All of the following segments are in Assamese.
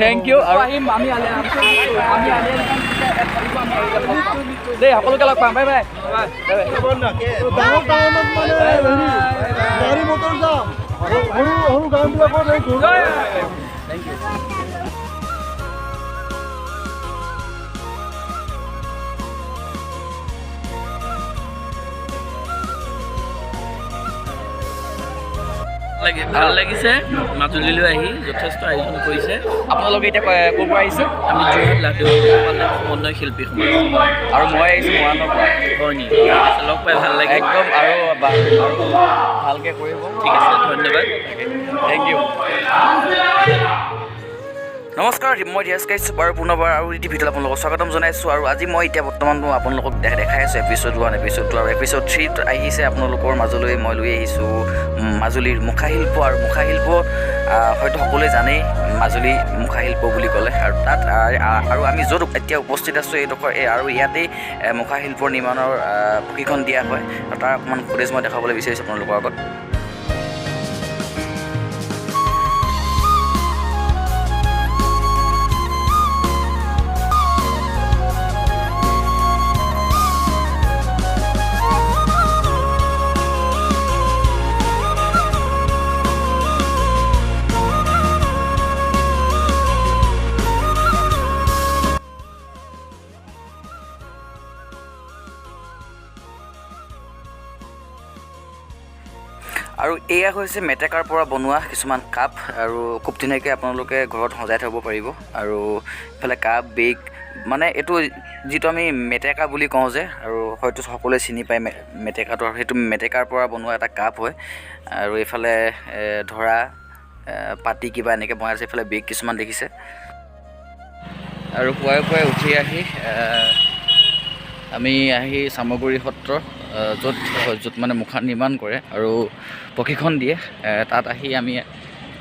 থেংক ইউ আৰু আহিম আমি দেই সকলোকে লগ পাম বাই বাই গাড়ী মটৰ যাম সৰু গাঁওবিলাকত থেংক ইউ ভাল লাগিছে মাজুলীলৈ আহি যথেষ্ট আয়োজন কৰিছে আপোনালোকে এতিয়া ক'ৰ পৰা আহিছে আমি যোৰহাট লাডু সমন্বয় শিল্পী সমাজ আৰু মই আহিছোঁ মৰাণৰ পৰা হয় নেকি লগ পাই ভাল লাগে একদম আৰু ভালকৈ কৰিব ঠিক আছে ধন্যবাদ থেংক ইউ নমস্কাৰ মই ৰিয়াজ কাইছোঁ বাৰু পুনৰবাৰ আৰু এটি ভিডিঅ'ত আপোনালোকক স্বাগতম জনাইছোঁ আৰু আজি মই এতিয়া বৰ্তমান আপোনালোকক দেখাই আছোঁ এপিছ'ড 1 এপিছ'ড 2 আৰু এপিছ'ড 3 আহিছে আপোনালোকৰ মাজলৈ মই লৈ আহিছোঁ মাজুলীৰ মুখাশিল্প আৰু মুখাশিল্প হয়তো সকলোৱে জানেই মাজুলী মুখাশিল্প বুলি ক'লে আৰু তাত আৰু আমি য'ত এতিয়া উপস্থিত আছোঁ এইডোখৰ আৰু ইয়াতেই মুখাশিল্পৰ নিৰ্মাণৰ প্ৰশিক্ষণ দিয়া হয় আৰু তাৰ অকণমান ফুটেজ মই দেখাবলৈ বিচাৰিছোঁ আপোনালোকৰ আগত আৰু এয়া হৈছে মেটেকাৰ পৰা বনোৱা কিছুমান কাপ আৰু খুব ধুনীয়াকৈ আপোনালোকে ঘৰত সজাই থ'ব পাৰিব আৰু ইফালে কাপ বেগ মানে এইটো যিটো আমি মেটেকা বুলি কওঁ যে আৰু হয়তো সকলোৱে চিনি পায় মেটেকাটো আৰু সেইটো মেটেকাৰ পৰা বনোৱা এটা কাপ হয় আৰু এইফালে ধৰা পাতি কিবা এনেকৈ বনাই আছে এইফালে বেগ কিছুমান দেখিছে আৰু পুৱাই পুৱাই উঠি আহি আমি আহি চামগুৰি সত্ৰ য'ত মানে মুখা নিৰ্মাণ কৰে আৰু প্ৰশিক্ষণ দিয়ে তাত আহি আমি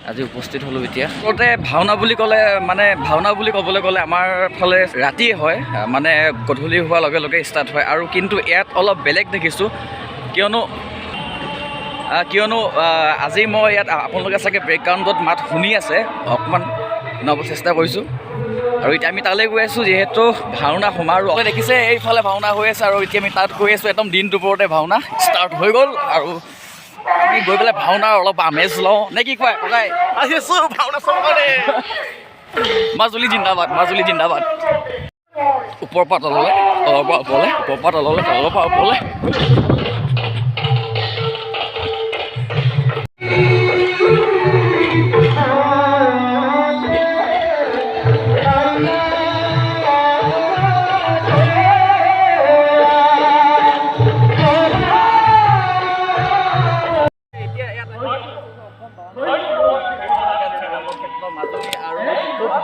আজি উপস্থিত হ'লোঁ এতিয়া ওচৰতে ভাওনা বুলি ক'লে মানে ভাওনা বুলি ক'বলৈ গ'লে আমাৰ ফালে ৰাতিয়ে হয় মানে গধূলি হোৱাৰ লগে লগে ষ্টাৰ্ট হয় আৰু কিন্তু ইয়াত অলপ বেলেগ দেখিছোঁ কিয়নো আজি মই ইয়াত আপোনালোকে চাগে বেকগ্ৰাউণ্ডত মাত শুনি আছে অকণমান শুনাব চেষ্টা কৰিছোঁ আৰু এতিয়া আমি তালৈ গৈ আছোঁ যিহেতু ভাওনা সমাৰোহ দেখিছে এইফালে ভাওনা হৈ আছে আৰু এতিয়া আমি তাত গৈ আছোঁ একদম দিন দুপৰতে ভাওনা ষ্টাৰ্ট হৈ গ'ল আৰু আমি গৈ পেলাই ভাওনাৰ অলপ আমেজ লওঁ নে কি কয় ককাই আহিছোঁ ভাওনা চাবলৈ মাজুলী জিন্দাবাদ মাজুলী জিন্দাবাদ ওপৰৰ পৰা তললৈ তলৰ পৰা ওপৰলৈ ওপৰৰ পৰা তললৈ তলৰ পৰা ওপৰলৈ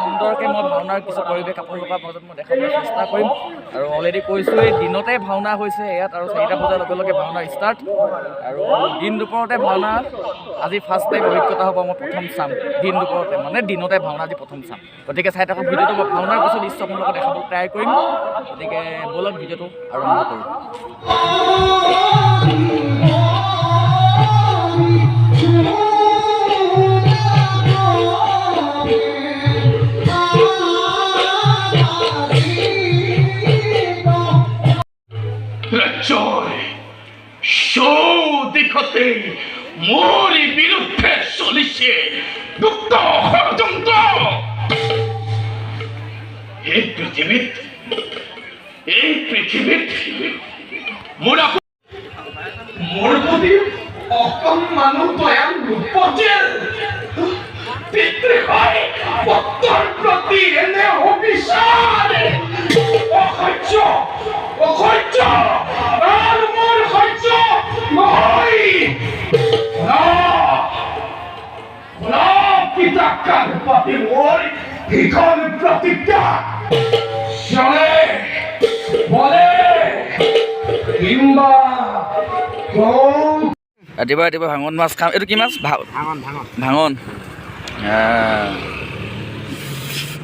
সুন্দৰকৈ মই ভাওনাৰ কিছু পৰিৱেশ আপোনালোকৰ মাজত মই দেখাবলৈ চেষ্টা কৰিম আৰু অলৰেডি কৈছোঁ এই দিনতে ভাওনা হৈছে ইয়াত আৰু 4টা বজাৰ লগে লগে ভাওনা ষ্টাৰ্ট আৰু দিন দুপৰতে ভাওনা আজি ফাৰ্ষ্ট টাইম অভিজ্ঞতা হ'ব মই প্ৰথম চাম দিন দুপৰতে মানে দিনতে ভাওনা আজি প্ৰথম চাম গতিকে চাই থাকক ভিডিঅ'টো মই ভাওনাৰ কিছু দৃশ্য আপোনালোকক দেখাবলৈ ট্ৰাই কৰিম গতিকে ব'লক ভিডিঅ'টো আৰম্ভ কৰোঁ দিশতে মোৰ বিৰুদ্ধে চলিছে দুষ্ট ষড়যন্ত্ৰ এই পৃথিৱীত মোৰ প্ৰতি অকণমানো দয়া নপঠিল পিতৃহাই পুত্ৰৰ প্ৰতি এনে অবিচাৰ অসহ্য আৰু মোৰ সহ্য নহয় পিতাকাৰ প্ৰতি মোৰ ভীষণ প্ৰতিজ্ঞা বলে কিম্বা ৰাতিপুৱা ৰাতিপুৱা ভাঙন মাছ খাম এইটো কি মাছ ভাঙন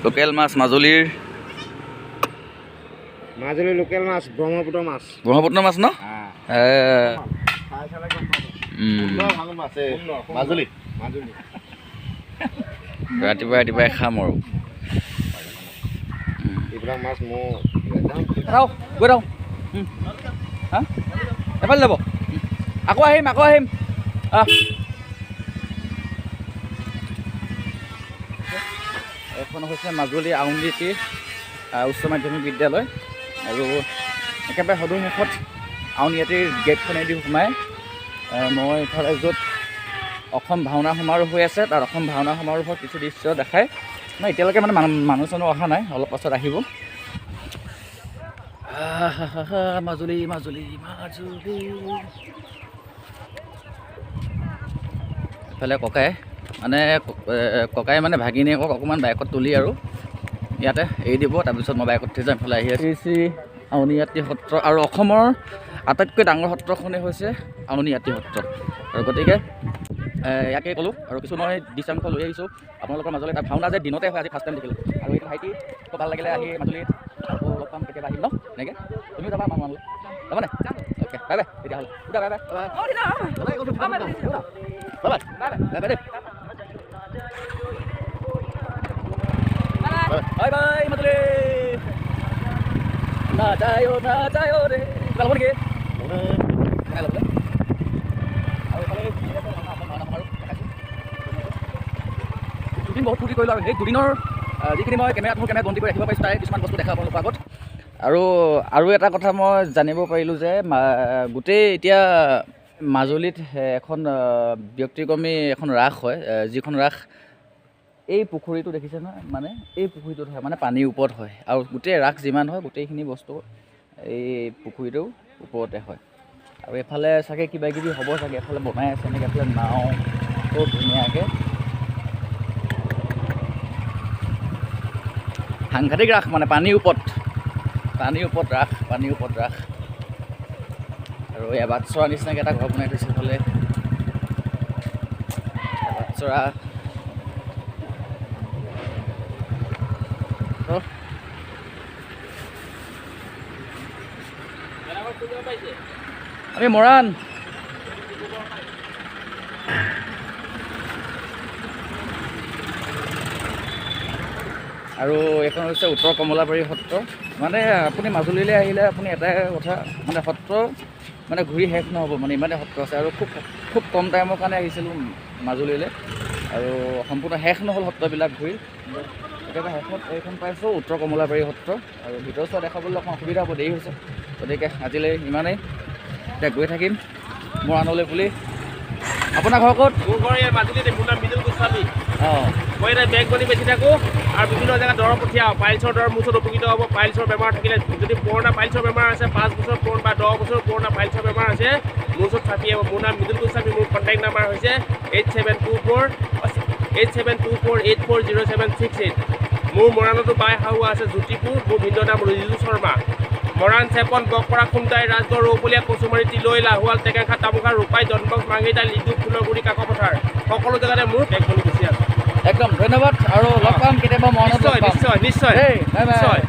লোকেল মাছ মাজুলীৰ লোকেল মাছ ব্ৰহ্মপুত্ৰ মাছ ন মাজুলী ৰাতিপুৱাই খাম আৰু এইবিলাক মাছ মই ৰাও গৈ ৰাও হা এফালে যাব আকৌ আহিম এখন হৈছে মাজুলী আউনীআটী উচ্চ মাধ্যমিক বিদ্যালয় আৰু একেবাৰে সদুমুখত আউনীআটীৰ গেটখনেদি সোমাই মই ইফালে য'ত অসম ভাওনা সমাৰোহ হৈ আছে তাত অসম ভাওনা সমাৰোহৰ কিছু দৃশ্য দেখাই মই এতিয়ালৈকে মানে মানুহ চানুহ অহা নাই অলপ পাছত আহিব মাজুলী এফালে ককাই মানে ভাগিনীয়েকক অকণমান বাইকত তুলি আৰু ইয়াতে এৰি দিব তাৰপিছত মই বাইকত থৈ যাম এফালে আহি আছোঁ শ্ৰী আউনীআটী সত্ৰ আৰু অসমৰ আটাইতকৈ ডাঙৰ সত্ৰখনেই হৈছে আউনীআটী সত্ৰ আৰু গতিকে ইয়াকে ক'লোঁ আৰু কিছু মই দৃশ্যাংশ লৈ আহিছোঁ আপোনালোকৰ মাজলৈ এটা ভাওনা যে দিনতে হয় আজি ফাৰ্ষ্ট টাইম দেখিলোঁ আৰু এইটো ভাইটি খুব ভাল লাগিলে আহি মাজুলীত আকৌ লগ পাম কেতিয়াবা আহিম ন এনেকৈ তুমিও যাবা মানুহলৈ যাবানে অ'কে বাই বাই তেতিয়াহ'লে বাই বাই মাজুলী না যায় ৰে যাব নেকি দুদিন বহুত ফূৰ্তি কৰিলোঁ আৰু সেই দুদিনৰ যিখিনি মই কেমেৰাত বন্দী কৰি ৰাখিব পাৰিছোঁ তাৰে কিছুমান বস্তু দেখা আপোনালোকৰ আগত আৰু এটা কথা মই জানিব পাৰিলোঁ যে গোটেই এতিয়া মাজুলীত এখন ব্যক্তিক্ৰমী এখন ৰাস হয় যিখন ৰাস এই পুখুৰীটো দেখিছে নহয় মানে এই পুখুৰীটোত হয় মানে পানীৰ ওপৰত হয় আৰু গোটেই ৰাস যিমান হয় গোটেইখিনি বস্তু এই পুখুৰীটোৰ ওপৰতে হয় আৰু এফালে চাগে কিবা কিবি হ'ব চাগে এফালে বনাই আছে এনেকৈ এফালে নাও খুব ধুনীয়াকৈ সাংঘাতিক ৰাস মানে পানীৰ ওপৰত ৰাস আৰু এয়া বাটচৰা নিচিনাকৈ এটা ঘৰ বনাই থৈছে এইফালে বাটচৰা আমি মৰাণ আৰু এইখন হৈছে উত্তৰ কমলাবাৰী সত্ৰ মানে আপুনি মাজুলীলৈ আহিলে আপুনি এটাই কথা মানে সত্ৰ মানে ঘূৰি শেষ নহ'ব মানে ইমানেই সত্ৰ আছে আৰু খুব কম টাইমৰ কাৰণে আহিছিলোঁ মাজুলীলৈ আৰু সম্পূৰ্ণ শেষ নহ'ল সত্ৰবিলাক ঘূৰি একেবাৰে শেষত এইখন পাইছোঁ উত্তৰ কমলাবাৰী সত্ৰ আৰু ভিতৰ চোৱা দেখাবলৈ অকণ অসুবিধা হ'ব দেৰি হৈছে গতিকে আজিলৈ ইমানেই এতিয়া গৈ থাকিম মৰাণলৈ বুলি আপোনাৰ ঘৰ ক'ত মোৰ ঘৰ ইয়াৰ মাজুলীতে মোৰ নাম মৃদুল গোস্বামী অঁ মই এতিয়া বেগ বনি বেচি থাকোঁ আৰু বিভিন্ন জেগাত দৰৱ পঠিয়াওঁ পাইলছৰ দৰৱ মোৰ ওচৰত উপকৃত হ'ব পাইলছৰ বেমাৰ থাকিলে যদি পুৰণা পাইলছৰ বেমাৰ আছে 5 বছৰ পুৰণা বা 10 বছৰ পুৰণা পাইলছৰ বেমাৰ আছে মোৰ ওচৰত থাকি আহিব মোৰ নাম মৃদুল গোস্বামী মোৰ কণ্টেক্ট নাম্বাৰ হৈছে 8724840768 মোৰ মৰাণতো বাই শাহু আছে জ্যোতিপুৰ মোৰ ভিন্ন নাম ৰিজু শৰ্মা মৰাণ চেপন বকপৰা খুমটাই ৰাজগড় ৰৌপলীয়া কচুমাৰী তিলৈ লাহোৱাল টেকেংখা তামোখা ৰূপাই ডনবক্স মাংগিতা লিডু ফুলগুৰি কাকপথাৰ সকলো জেগাতে মোৰ বেগ বনি গুচি আছে একদম ধন্যবাদ আৰু লগ পাম কেতিয়াবা মৰাণত নিশ্চয় দেই বাই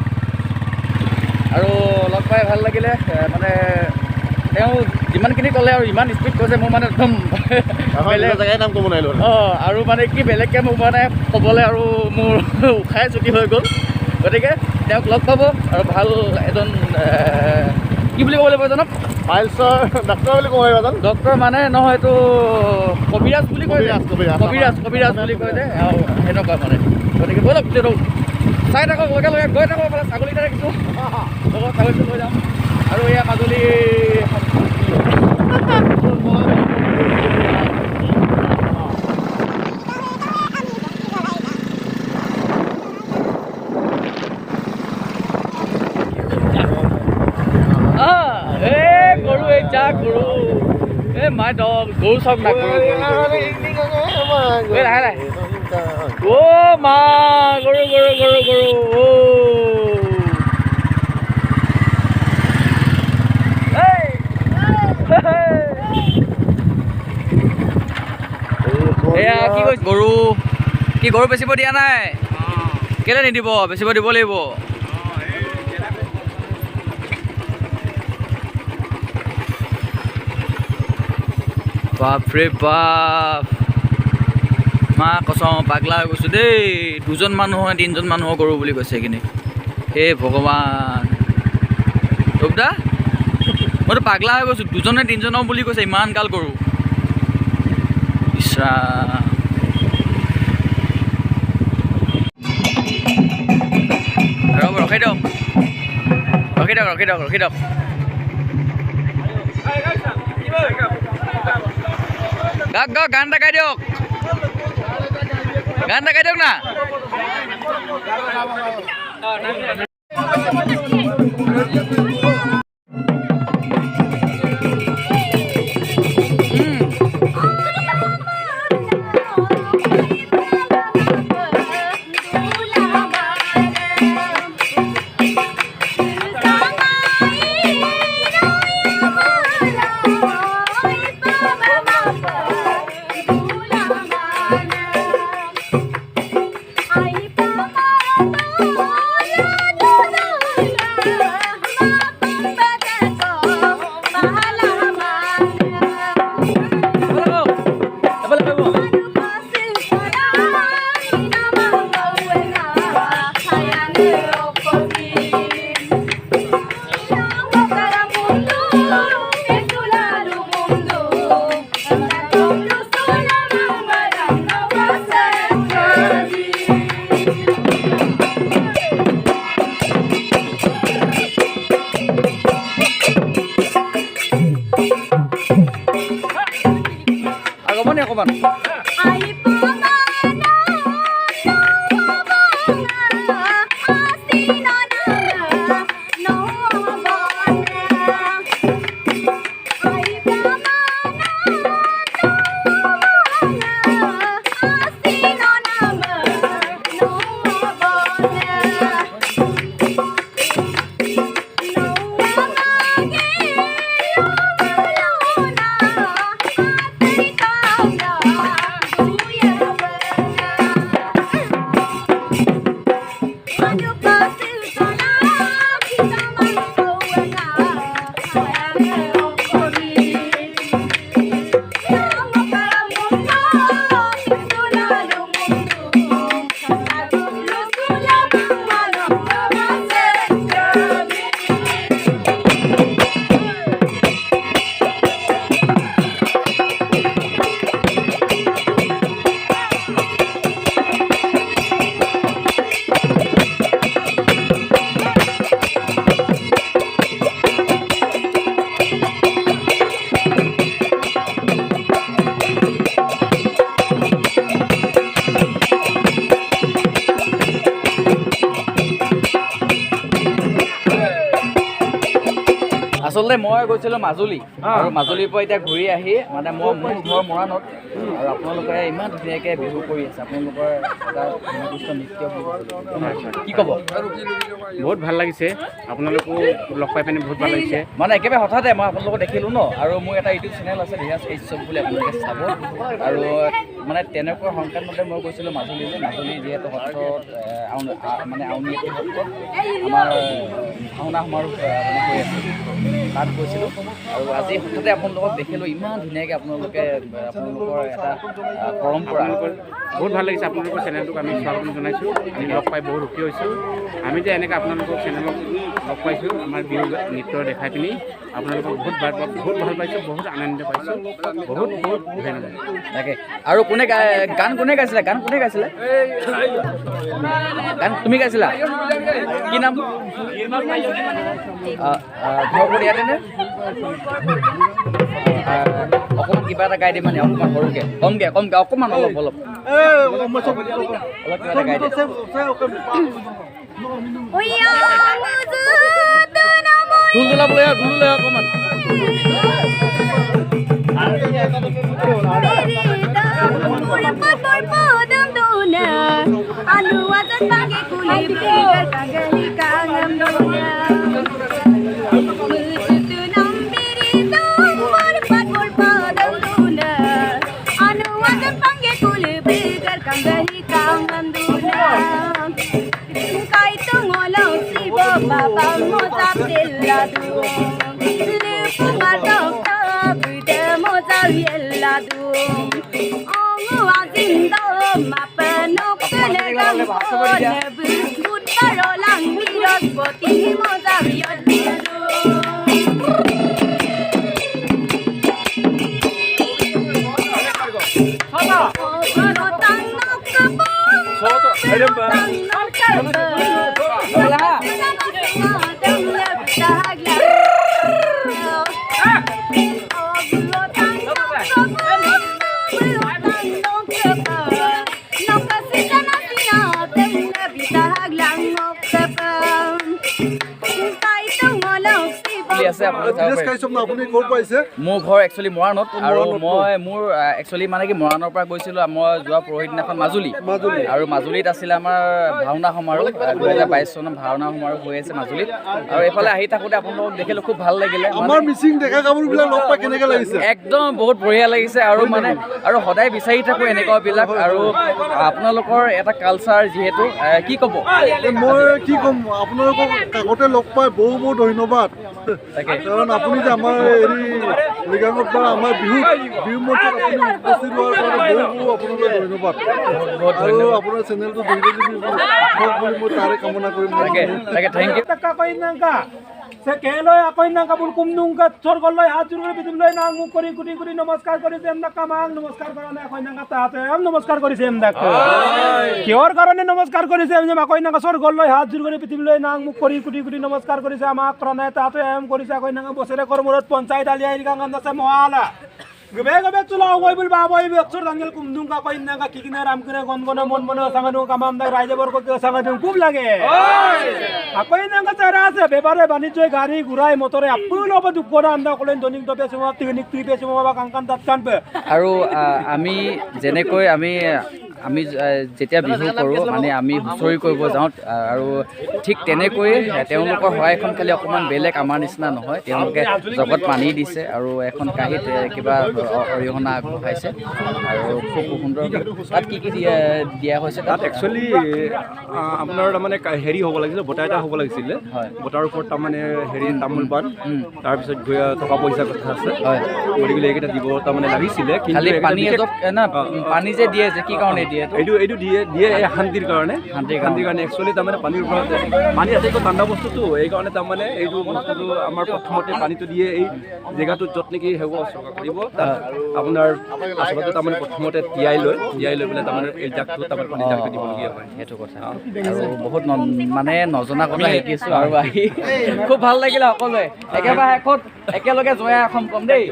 আৰু লগ পাই ভাল লাগিলে মানে তেওঁ যিমানখিনি ক'লে আৰু ইমান স্পীড কৈছে মোৰ মানে একদম জেগাৰ নাম ক'ব নোৱাৰিলোঁ অঁ আৰু মানে কি বেলেগকৈ মোক মানে ক'বলৈ আৰু মোৰ উশাই চুটি হৈ গ'ল গতিকে তেওঁক লগ পাব আৰু ভাল এজন কি বুলি ক'ব লাগিব এজনক পাইলছৰ ডাক্তৰ বুলি ক'ব পাৰিব এজন ডক্টৰ মানে নহয় এইটো কবিৰাজ বুলি কয় কবিৰাজ বুলি কয় যে সেনেকুৱা মানে গতিকে ব'লক চাই থাকক লগে লগে গৈ থাকক মানে ছাগলী এটা ৰাখিছোঁ লগত ছাগলীটো লৈ যাম আৰু এয়া মাজুলী গৰু এই যা গৰু এই মাই ডগ গৰু চাওক না লাহে লাহে অ' মা গৰু এয়া কি কৈছে গৰু কি গৰু বেচিব দিয়া নাই কেলৈ নিদিব বেচিব দিব লাগিব বাপৰে বাপ মা কচম পাগলা হৈ গৈছোঁ দেই। 2জন মানুহ হয় 3জন মানুহ কৰোঁ বুলি কৈছে এইখিনি। হে ভগৱান ৰূপদা মইতো পাগলা হৈ গৈছোঁ। 2জন নে 3জনক বুলি কৈছে ইমান গাল কৰোঁ। ইছৰা ৰ'ব ৰখাই দিয়ক গাওক গান এটা গাই দিয়ক না। অকমান আচলতে মই গৈছিলোঁ মাজুলী আৰু মাজুলীৰ পৰা এতিয়া ঘূৰি আহি মানে মোৰ ঘৰ মৰাণত আৰু আপোনালোকে ইমান ধুনীয়াকৈ বিহু কৰি আছে। আপোনালোকৰ এটা নিৰ্দিষ্ট নৃত্য কি ক'ব? বহুত ভাল লাগিছে, আপোনালোকো লগ পাই পিনে বহুত ভাল লাগিছে। মানে একেবাৰে হঠাতে মই আপোনালোকক দেখিলোঁ ন, আৰু মোৰ এটা ইউটিউব চেনেল আছে ধীৰাজ কাশ্যপ বুলি, আপোনালোকে চাব। আৰু মানে তেনেকুৱা সংক্ৰান্ততে মই গৈছিলোঁ মাজুলীলৈ। মাজুলী যিহেতু সত্ৰত মানে আউনীআটী সত্ৰত আমাৰ ভাওনা সমাৰোহ মানে হৈ আছে, তাত গৈছিলোঁ। আৰু আজি হঠাতে আপোনালোকক দেখিলোঁ, ইমান ধুনীয়াকৈ আপোনালোকৰ এটা পৰম্পৰা। বহুত ভাল লাগিছে। আপোনালোকৰ চেনেলটোক আমি স্বাগতম জনাইছোঁ। আমি লগ পাই বহুত সুখী হৈছোঁ। আমি যে এনেকৈ আপোনালোকৰ চেনেলক লগ পাইছোঁ, আমাৰ বিহু নৃত্য দেখাই পিনি আপোনালোকক বহুত ভাল পাইছোঁ, বহুত আনন্দ পাইছোঁ। বহুত ধন্যবাদ। তাকে আৰু গান কোনে গাইছিলে? গান তুমি গাইছিলা? কি নাম? ঘৰ ক'ত ইয়াতে নে? অকণমান কিবা এটা গাই দিম মানে, অকণমান সৰুকৈ কমকৈ অকণমান অলপ কিবা এটা গাই দিম। ঢোল তোলাবলৈ অকণমান Baba moza peladu, lefu madokta, bude moza yeladu. Ongu azindo মাপনক লেগাম নব বুধবাৰ লাংগিৰত বতি মজাবিয়ত আছে আপুনি ক'ত পাইছে? মোৰ ঘৰ একচুৱেলি মৰাণত আৰু মোৰ একচুৱেলি মানে কি মৰাণৰ পৰা গৈছিলোঁ মই যোৱা পৰহি দিনাখন মাজুলী আৰু মাজুলীত আছিলে আমাৰ ভাওনা সমাৰোহ 2022 চনৰ ভাওনা সমাৰোহ হৈ আছে মাজুলীত আৰু এইফালে আহি থাকোঁতে আপোনালোকক দেখিলোঁ খুব ভাল লাগিলে আমাৰ মিচিং ডেকা গাভৰুবিলাক লগ পাই কেনেকৈ লাগিছে? একদম বহুত বঢ়িয়া লাগিছে আৰু মানে আৰু সদায় বিচাৰি থাকোঁ এনেকুৱাবিলাক আৰু আপোনালোকৰ এটা কালচাৰ যিহেতু কি ক'ব? মই কি ক'ম আপোনালোকক কাকতে লগ পাই বহুত ধন্যবাদ কাৰণ আপুনি যে আমাৰ হেৰি মৰিগাঁৱত বা আমাৰ বিহু মঞ্চত আপুনি উপস্থিত হোৱাৰ কাৰণে বহু আপোনালোকক ধন্যবাদ আৰু আপোনাৰ চেনেলটো দীৰ্ঘজীৱী হওক বুলি মই তাৰে কামনা কৰিম। তাকে thank you se que lo akoin nang kabul kumnung ka chor golloi hat jur kori bidim loi nang muk kori kuri namaskar kori sem na kamang namaskar karone akoin nang ta ate am namaskar kori sem dak kior karone namaskar kori sem jam akoin nang chor golloi hat jur kori bidim loi nang muk kori kuri namaskar kori sem amak karone ta ate am kori sa akoin nang bosere kormorot panchayat ali ai kang anda sa moala gebe chula oi bul baba oi aksor dangel kumdung ka koin nang ka kikina ram kine gon gon mon mon sanganu kamam da raja bor ko sanganu খুব লাগে akoin nang ka chara ase bebare banijoi gari gurai motore apulo ba dukora anda kolen donik dobe suma teknik tripe suma ba kangkan datkan be আৰু আমি যেনেকৈ আমি যেতিয়া বিহু কৰোঁ মানে আমি হুঁচৰি কৰিব যাওঁ আৰু ঠিক তেনেকৈ তেওঁলোকৰ শৰাইখন খালি অকণমান বেলেগ আমাৰ নিচিনা নহয় তেওঁলোকে জগত পানী দিছে আৰু এখন কাঁহীত কিবা অৰিহণা আগবঢ়াইছে আৰু খুব সুন্দৰ তাত কি দিয়া হৈছে তাত একচুৱেলি আপোনাৰ তাৰমানে হেৰি হ'ব লাগিছিলে বঁটা এটা হ'ব লাগিছিলে বঁটাৰ ওপৰত তাৰমানে হেৰি তামোল পাণ তাৰপিছত টকা পইচাৰ কথা আছে গতিকে এইকেইটা দিব তাৰমানে লাগিছিলে খালি পানী পানী যে দিয়ে যে কি কাৰণে দিয়ে এইটো দিয়ে এই শান্তিৰ কাৰণে একচুৱেলি তাৰমানে পানীৰ ওপৰত পানী আটাইতকৈ ঠাণ্ডা বস্তুটো এইকাৰণে তাৰমানে এইটো বস্তুটো আমাৰ প্ৰথমতে পানীটো দিয়ে এই জেগাটোত য'ত নেকি হ'ব উৎসৰ্গা কৰিব তাত আপোনাৰ আচলতে তাৰমানে প্ৰথমতে তিয়াই লৈ পেলাই তাৰমানে এই জাকটো তাৰমানে পানী জাকটো দিবলগীয়া হয় সেইটো কথা আৰু বহুত মানে নজনা কথা শিকিছোঁ আৰু আহি খুব ভাল লাগিলে সকলোৱে একেবাৰে শেষত একেলগে জয় অসম ক'ম দেই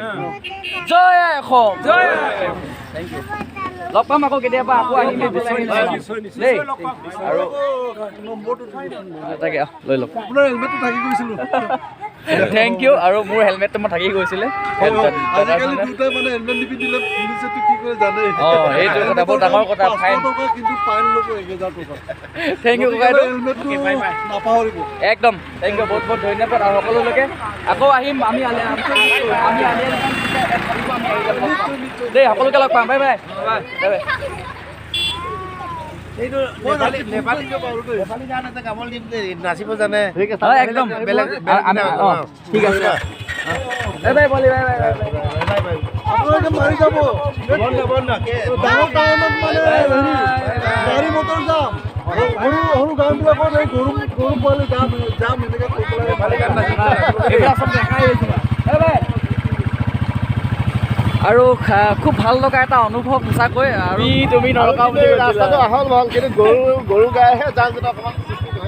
জয় অসম থেংক ইউ লগ পাম আকৌ কেতিয়াবা আকৌ আহিম দেই আৰু তাকে লৈ লওক আপোনাৰ হেলমেটটো থাকি গৈছিলোঁ থেংক ইউ আৰু মোৰ হেলমেটটো মই থাকি গৈছিলে আজিকালি দুটাই মানে হেলমেট নিপিন্ধিলে পুলিচেতো কি কৰে জানে এইটো কথা বহুত ডাঙৰ কথা ফাইন কিন্তু ফাইন ল'ব 1000 টকা থেংক ইউ ককাইদেউ হেলমেটটো নাপাহৰিব একদম থেংক ইউ বহুত ধন্যবাদ আৰু সকলোলৈকে আকৌ আহিম আমি দেই সকলোকে লগ পাম বাই বাই নাচিব জানে একদম বেলেগ ঠিক আছে বাই বলি বাই আপোনালোকে মাৰি যাব ডাঙৰ টাউনত মানে গাড়ী মটৰ যাম সৰু গাঁওবিলাকত এই গৰু পোৱালি যাম এনেকৈ কৈ পেলাই আৰু খুব ভাল লগা এটা অনুভৱ সঁচাকৈ আৰু তুমি নৰকাও বুলি ৰাস্তাটো আহল ভাল কিন্তু গৰু গাইহে যান জঁট অকণমান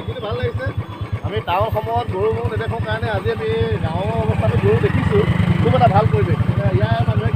কিন্তু ভাল লাগিছে আমি টাউন সময়ত গৰু নেদেখোঁ কাৰণে আজি আমি গাঁৱৰ অৱস্থাটো গৰু দেখিছোঁ খুব এটা ভাল পৰিৱেশ ইয়াৰ মানুহে